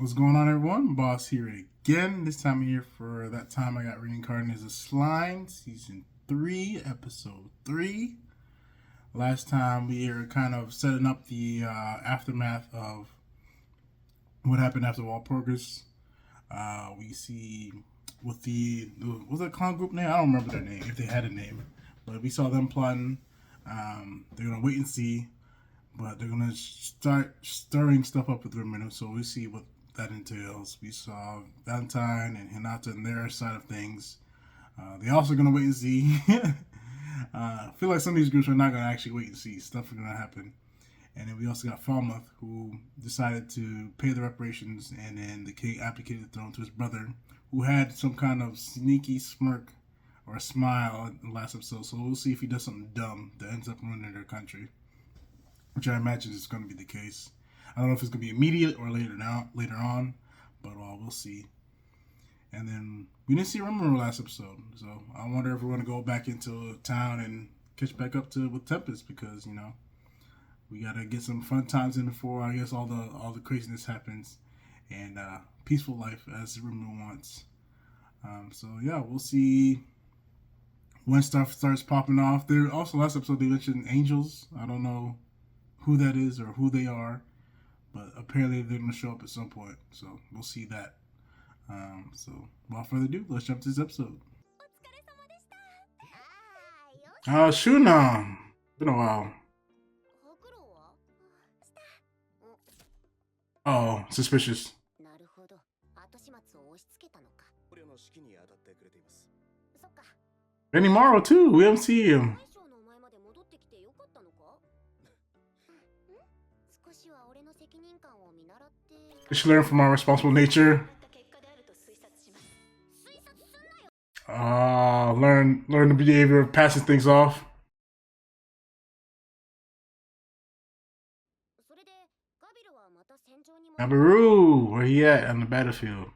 What's going on, everyone? Boss here again. This time here for that time I got Reincarnated as a Slime, Season 3, Episode 3. Last time we were kind of setting up the aftermath of what happened after Walpurgis. We see with was it a clown group name? I don't remember their name, if they had a name. But we saw them plotting. They're going to wait and see. But they're going to start stirring stuff up with Rimino, so we'll see what that entails. We saw Valentine and Hinata and their side of things. They're also going to wait and see. I feel like some of these groups are not going to actually wait and see. Stuff is going to happen. And then we also got Falmouth, who decided to pay the reparations, and then the king abdicated the throne to his brother, who had some kind of sneaky smirk or a smile in the last episode. So we'll see if he does something dumb that ends up ruining their country, which I imagine is going to be the case. I don't know if it's going to be immediate or later on, but we'll see. And then we didn't see Rimuru last episode, so I wonder if we're going to go back into town and catch back up with Tempest, because we got to get some fun times in before I guess all the craziness happens, and peaceful life as Rimuru wants. So yeah, we'll see when stuff starts popping off. There also last episode they mentioned angels. I don't know who that is or who they are, but apparently they're going to show up at some point, so we'll see that. So without further ado, let's jump to this episode. Shuna! Been a while. Oh, suspicious. Benimaru too, we haven't seen him. We should learn from our responsible nature. Learn the behavior of passing things off. Nabaru, where he at on the battlefield?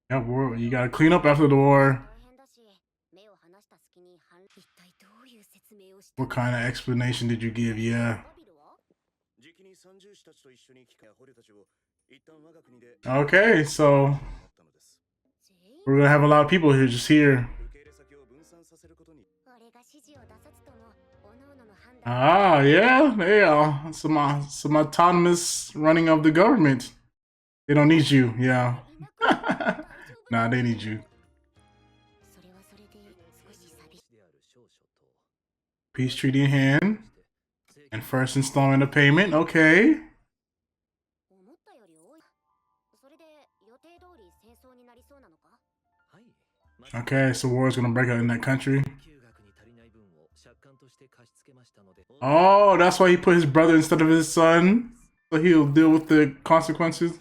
Yeah, war. You gotta clean up after the war. What kind of explanation did you give? Yeah. Okay, so we're gonna have a lot of people here just here. Ah, yeah. Some autonomous running of the government. They don't need you, yeah. Nah, they need you. Peace treaty in hand. And first installment of payment, okay. Okay, so war is gonna break out in that country. Oh, that's why he put his brother instead of his son, so he'll deal with the consequences.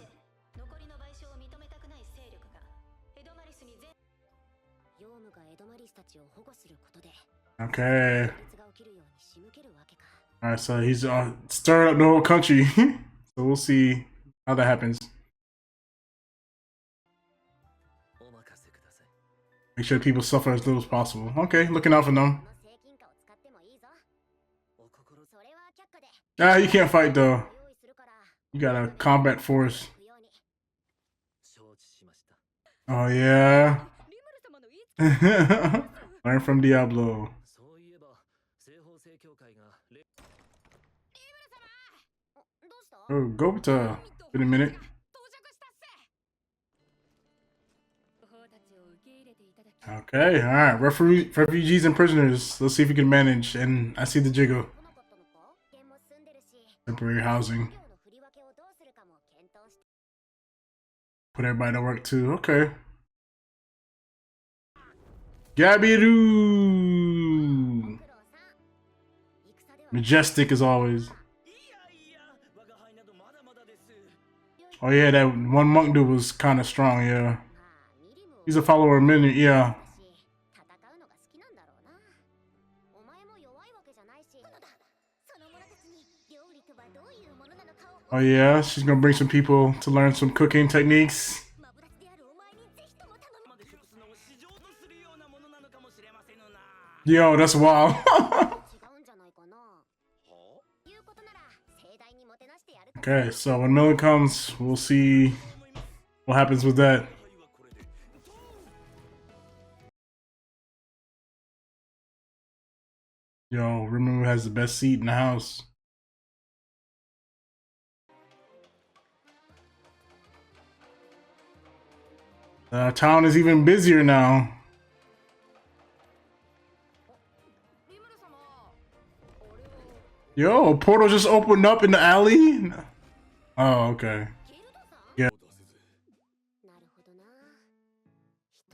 Okay. Alright, so he's stirring up the whole country. So we'll see how that happens. Make sure people suffer as little as possible. Okay, looking out for them. Ah, you can't fight though. You got a combat force. Oh yeah. Learn from Diablo. Oh, Gobita. Been a minute. Okay, alright. Refugees and prisoners. Let's see if we can manage. And I see the jiggle. Temporary housing. Put everybody to work too. Okay. Gabiru! Majestic as always. Oh yeah, that one monk dude was kind of strong, yeah. He's a follower of many, yeah. Oh yeah, she's gonna bring some people to learn some cooking techniques. Yo, that's wild. Okay, so when Miller comes, we'll see what happens with that. Yo, Rimuru has the best seat in the house. Town is even busier now. Yo, a portal just opened up in the alley? Oh, okay. Yeah.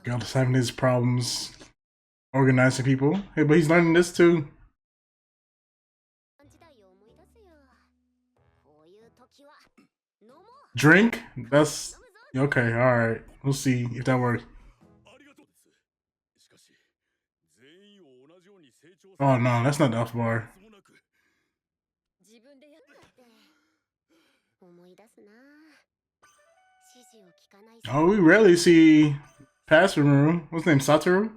Gald's having his problems organizing people. Hey, but he's learning this too. Drink? That's okay, alright. We'll see if that works. Oh no, that's not the F bar. Oh, we rarely see past Rimuru. What's his name? Satoru?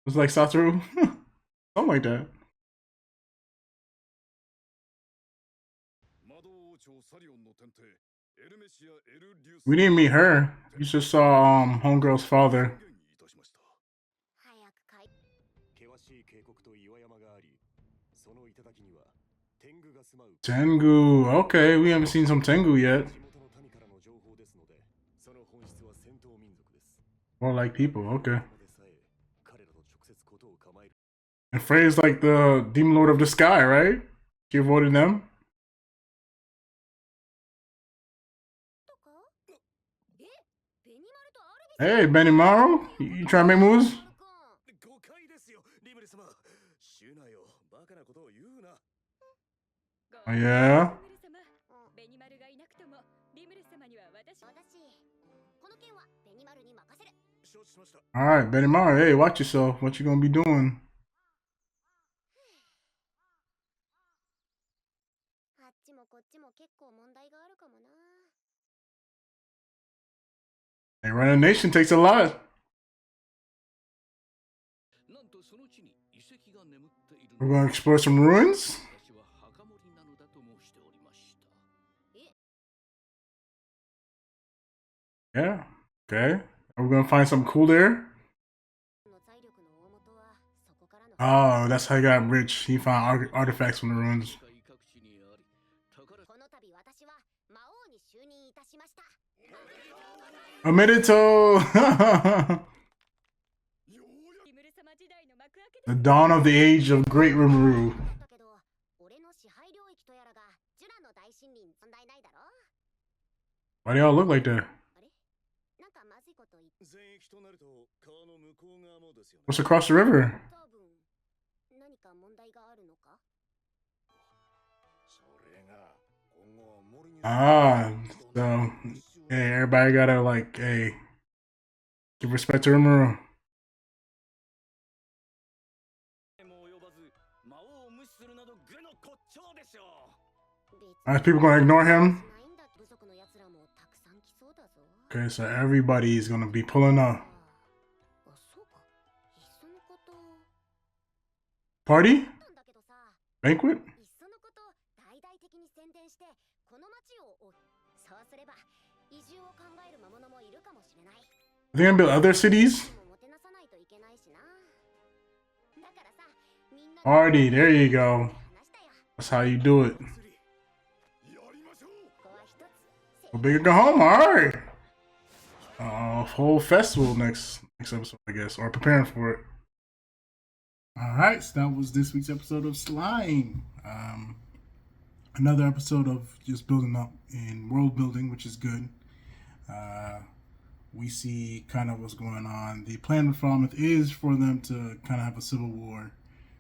It's like Satoru? Something like that. We didn't meet her. You just saw Homegirl's father. Tengu. Okay, we haven't seen some Tengu yet. More like people, okay. And Frey's like the Demon Lord of the Sky, right? She avoided them. Hey, Benimaru, you trying to make moves? Oh, yeah. Alright, Benimaru, hey, watch yourself. What you gonna be doing? Hey, running a nation takes a lot. We're gonna explore some ruins? Yeah, okay. Are we gonna find something cool there? Oh, that's how he got rich. He found artifacts from the ruins. Amidito! The dawn of the age of Great Rimuru. Why do y'all look like that? What's across the river? Ah, so hey, everybody gotta like, hey, give respect to Rimuru. People gonna ignore him? Okay, so everybody's gonna be pulling up. Party? Banquet? Are they gonna build other cities? Party, there you go. That's how you do it. Go big or go home, alright. Whole festival next episode, I guess, or preparing for it. Alright, so that was this week's episode of Slime. Another episode of just building up in world building, which is good. We see kind of what's going on. The plan with Falmouth is for them to kind of have a civil war.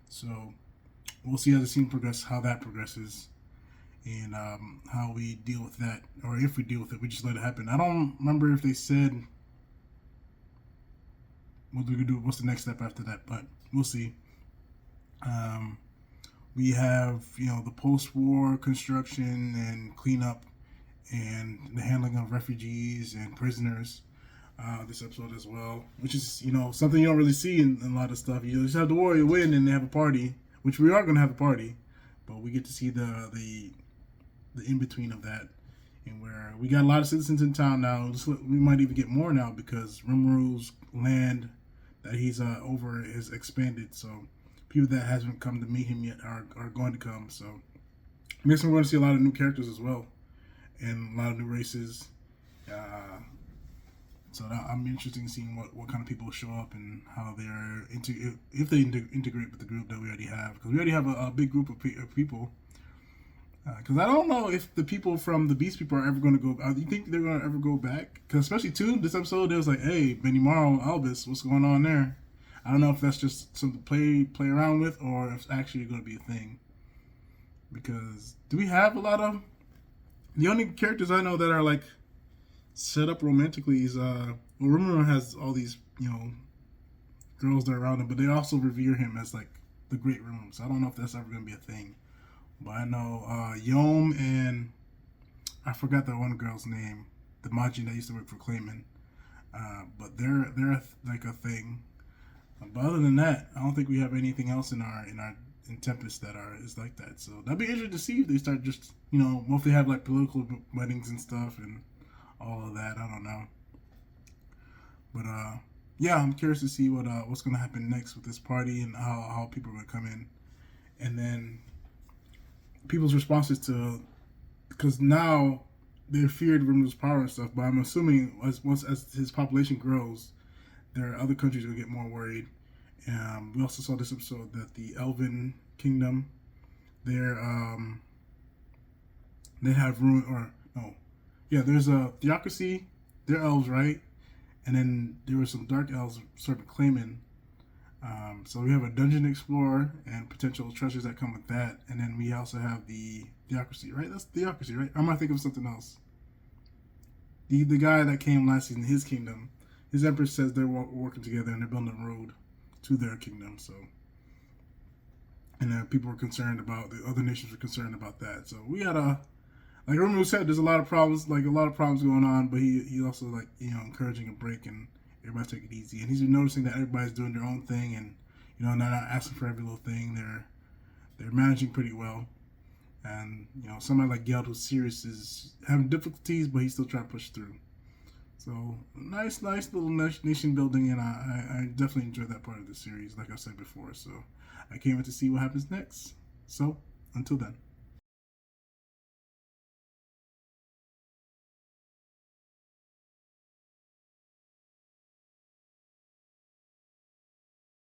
So we'll see how the scene progresses, how that progresses, and how we deal with that, or if we deal with it, we just let it happen. I don't remember if they said what we could do. What's the next step after that? But we'll see. We have the post-war construction and cleanup and the handling of refugees and prisoners. This episode as well, which is something you don't really see in a lot of stuff. You just have the warrior win and they have a party, which we are going to have a party, but we get to see the the in between of that, and where we got a lot of citizens in town now. We might even get more now because Rimru's land that he's over is expanded. So people that hasn't come to meet him yet are going to come. So I guess we're going to see a lot of new characters as well, and a lot of new races. So I'm interested in seeing what kind of people show up and how they're if they integrate with the group that we already have, because we already have a big group of people. Because I don't know if the people from the Beast People are ever going to go. You think they're going to ever go back? Because especially too, this episode, it was like, "Hey, Benimaru, Albus, what's going on there?" I don't know if that's just something to play around with, or if it's actually going to be a thing. Because do we have a lot of the only characters I know that are like set up romantically is Rimuru has all these girls that are around him, but they also revere him as like the Great Rimuru. So I don't know if that's ever going to be a thing. But I know Yom and I forgot that one girl's name, the Majin that used to work for Clayman. But they're like a thing. But other than that, I don't think we have anything else in Tempest that is like that. So that'd be interesting to see if they start just if they have like political weddings and stuff and all of that. I don't know. But yeah, I'm curious to see what's gonna happen next with this party and how people are gonna come in, and then people's responses to, because now they feared Rimru's power and stuff, but I'm assuming as his population grows, there are other countries will get more worried. We also saw this episode that the Elven Kingdom, they have ruin or no, yeah, there's a theocracy. They're elves, right? And then there were some dark elves serving Clayman. So we have a dungeon explorer and potential treasures that come with that, and then we also have the theocracy, right? That's theocracy, right? I might think of something else. The guy that came last season, his kingdom, his empress says they're working together and they're building a road to their kingdom. So, and then people were concerned about the other nations were concerned about that. So we had like Romeo said, there's a lot of problems going on, but he also like encouraging a break and everybody take it easy. And he's been noticing that everybody's doing their own thing and not asking for every little thing. They're managing pretty well. And somebody like Geld, who's serious, is having difficulties, but he's still trying to push through. So nice little nation building, and I definitely enjoyed that part of the series, like I said before. So I can't wait to see what happens next. So until then.